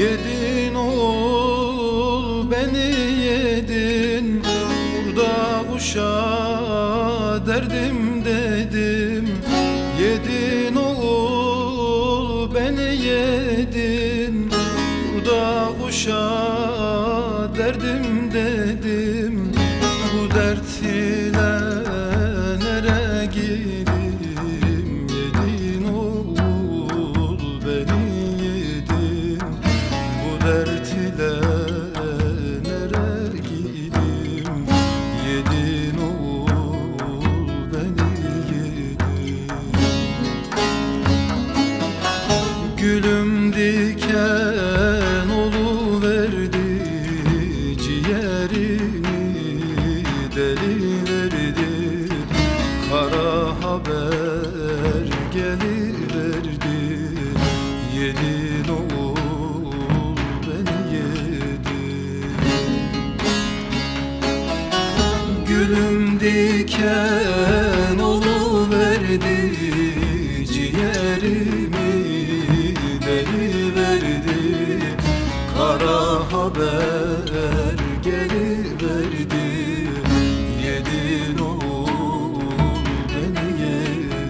Yedin oğul beni yedin, burada kuşa derdim dedim. Yedin oğul beni yedin, burada kuşa derdim dedim. Bu dert ile nereye gideyim? Yedin oğul beni yedin, bu dert ile nereye gideyim? Yedin oğul beni yedin. Gülüm diken oluverdi, ciğerimi deli verdi. Kara haber geliverdi, yedin oğul beni yedin. Gülüm diken oluverdi, ciğerimi deli verdi. Kara haber geliverdi, yedin oğul beni yedin.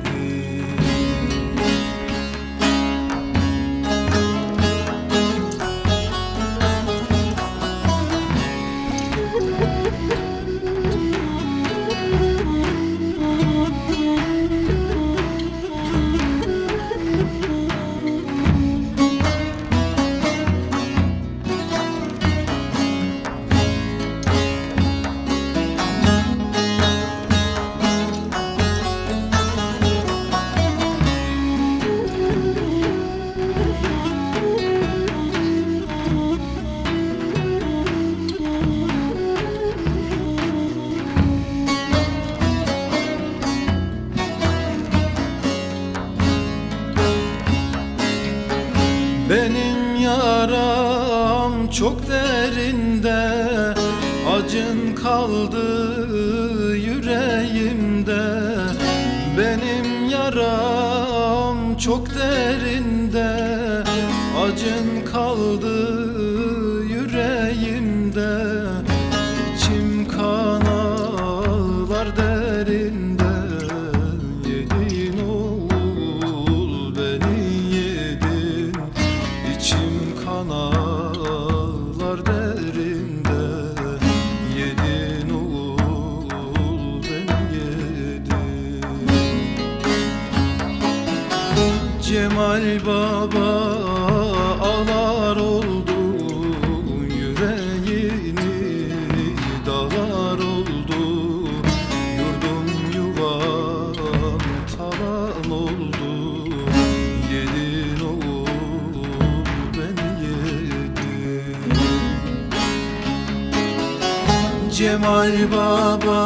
Benim yaram çok derinde, acın kaldı yüreğimde. Benim yaram çok derinde, acın kaldı yüreğimde. İçim kan ağlar derinde, yedin oğul beni yedin. İçim kan ağlar derinde, yedin oğul beni yedin. Cemal Baba ağlar oldu, yüreğini dağlar oldu. Yurdum yuvam talan oldu, yedin oğul beni yedin. Cemal Baba